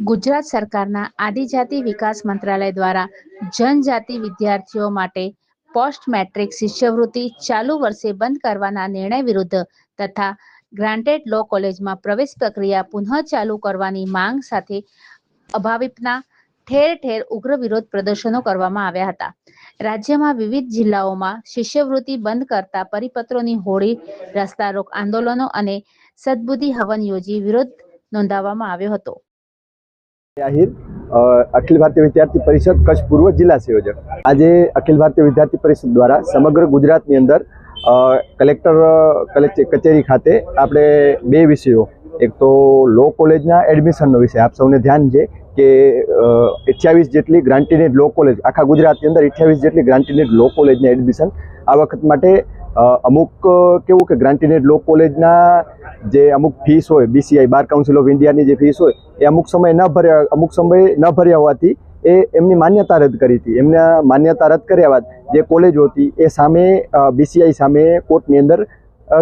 ગુજરાત સરકારના આદિજાતિ વિકાસ મંત્રાલય દ્વારા જનજાતિ વિદ્યાર્થીઓ માટે પોસ્ટ મેટ્રિક શિષ્યવૃત્તિ ચાલુ વર્ષે બંધ કરવાના નિર્ણય વિરુદ્ધ તથા ગ્રાન્ટેડ લો કોલેજમાં પ્રવેશ પ્રક્રિયા પુનઃ ચાલુ કરવાની માંગ સાથે અભાવિપના ઠેર ઠેર ઉગ્ર વિરોધ પ્રદર્શનો કરવામાં આવ્યા હતા. રાજ્યમાં વિવિધ જિલ્લાઓમાં શિષ્યવૃત્તિ બંધ કરતા પરિપત્રોની હોળી, રસ્તા રોક આંદોલનો અને સદબુદ્ધિ હવન યોજી વિરોધ નોંધાવવામાં આવ્યો હતો. આહિર અખિલ ભારતીય વિદ્યાર્થી પરિષદ કચ્છ પૂર્વ જિલ્લા સંયોજક. આજે અખિલ ભારતીય વિદ્યાર્થી પરિષદ દ્વારા સમગ્ર ગુજરાતની અંદર કલેક્ટર કચેરી ખાતે આપણે બે વિષયો, એક તો લો કોલેજના એડમિશનનો વિષય, આપ સૌને ધ્યાન છે કે 28 જેટલી ગ્રાન્ટેડ લો કોલેજ, આખા ગુજરાતની અંદર 28 જેટલી ગ્રાન્ટેડ લો કોલેજના એડમિશન આ વખત માટે અમુક કેવું કે ગ્રાન્ટેડ લો કોલેજના જે અમુક ફીસ હોય, BCI બાર કાઉન્સિલ ઓફ ઇન્ડિયાની જે ફીસ હોય એ અમુક સમય ન ભર્યા હોવાથી એ એમની માન્યતા રદ કરી હતી. એમના માન્યતા રદ કર્યા બાદ જે કોલેજો હતી એ સામે BCI સામે કોર્ટની અંદર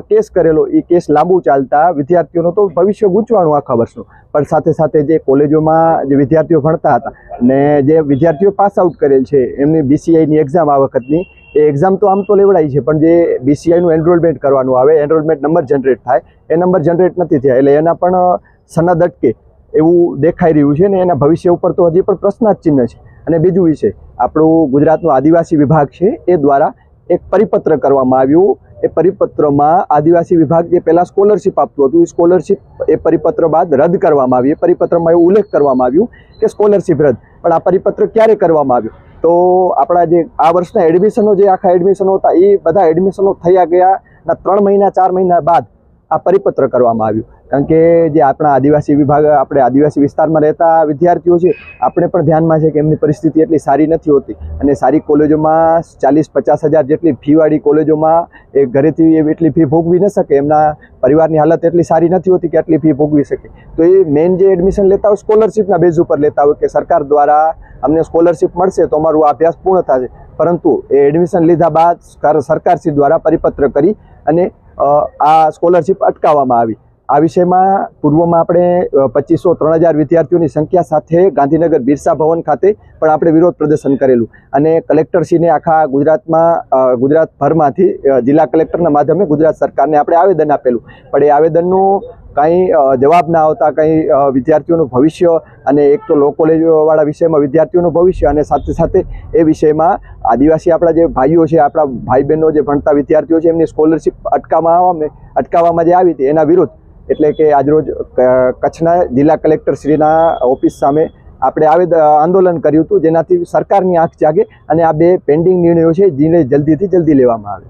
કેસ કરેલો. એ કેસ લાંબુ ચાલતા વિદ્યાર્થીઓનું તો ભવિષ્ય ગૂંચવાણું આખા વર્ષનું, પણ સાથે સાથે જે કોલેજોમાં જે વિદ્યાર્થીઓ ભણતા હતા ને જે વિદ્યાર્થીઓ પાસ આઉટ કરેલ છે એમની BCIની એક્ઝામ આ વખતની એ એક્ઝામ તો આમ તો લેવડાઈ છે, પણ જે BCIનું એનરોલમેન્ટ કરવાનું આવે, એનરોલમેન્ટ નંબર જનરેટ થાય, એ નંબર જનરેટ નથી થયા, એટલે એના પણ સનદ અટકે એવું દેખાઈ રહ્યું છે ને એના ભવિષ્ય ઉપર તો હજી પણ પ્રશ્નાર્થ ચિહ્ન છે. અને બીજું વિષય, આપણું ગુજરાતનો આદિવાસી વિભાગ છે એ દ્વારા એક પરિપત્ર કરવામાં આવ્યું. એ પરિપત્રમાં આદિવાસી વિભાગ જે પહેલાં સ્કોલરશિપ આપતું હતું એ સ્કોલરશિપ એ પરિપત્ર બાદ રદ કરવામાં આવી. એ પરિપત્રમાં એવું ઉલ્લેખ કરવામાં આવ્યું કે સ્કોલરશિપ રદ, પણ આ પરિપત્ર ક્યારે કરવામાં આવ્યું? તો આપણા જે આ વર્ષના એડમિશનો, જે આખા એડમિશનો હતા એ બધા એડમિશનો થયા ગયાના 3 મહિના 4 મહિના બાદ આ પરિપત્ર કરવામાં આવ્યું. કારણ કે જે આપણા આદિવાસી વિભાગ, આપણે આદિવાસી વિસ્તારમાં રહેતા વિદ્યાર્થીઓ છે, આપણે પણ ધ્યાનમાં છે કે એમની પરિસ્થિતિ એટલી સારી નથી હોતી અને સારી કોલેજોમાં 40-50 હજાર જેટલી ફીવાળી કોલેજોમાં એ ઘરેથી એટલી ફી ભોગવી ન શકે, એમના પરિવારની હાલત એટલી સારી નથી હોતી કે આટલી ફી ભોગવી શકે. તો એ મેઇન જે એડમિશન લેતા હોય સ્કોલરશિપના બેઝ ઉપર લેતા હોય કે સરકાર દ્વારા અમને સ્કોલરશિપ મળશે તો અમારું અભ્યાસ પૂર્ણ થશે, પરંતુ એ એડમિશન લીધા બાદ સરકારશ્રી દ્વારા પરિપત્ર કરી અને આ સ્કોલરશિપ અટકાવવામાં આવી. આ વિષયમાં પૂર્વમાં આપણે 2500-3000 વિદ્યાર્થીઓની સંખ્યા સાથે ગાંધીનગર બિરસા ભવન ખાતે પણ આપણે વિરોધ પ્રદર્શન કરેલું અને કલેક્ટરશ્રીને આખા ગુજરાતભરમાંથી જિલ્લા કલેક્ટરના માધ્યમે ગુજરાત સરકારને આપણે આવેદન આપેલું, પણ એ આવેદનનું કાંઈ જવાબ ના આવતા, કંઈ વિદ્યાર્થીઓનું ભવિષ્ય અને એક તો લો કોલેજવાળા વિષયમાં વિદ્યાર્થીઓનું ભવિષ્ય અને સાથે સાથે એ વિષયમાં આદિવાસી આપણા જે ભાઈઓ છે, આપણા ભાઈ બહેનો જે ભણતા વિદ્યાર્થીઓ છે એમની સ્કોલરશિપ અટકાવવામાં જે આવી હતી એના વિરુદ્ધ, એટલે કે આજરોજ કચ્છના જિલ્લા કલેક્ટરશ્રીના ઓફિસ સામે આપણે આંદોલન કર્યું હતું, જેનાથી સરકારની આંખ જાગે અને આ બે પેન્ડિંગ નિર્ણયો છે જેને જલ્દીથી જલ્દી લેવામાં આવે.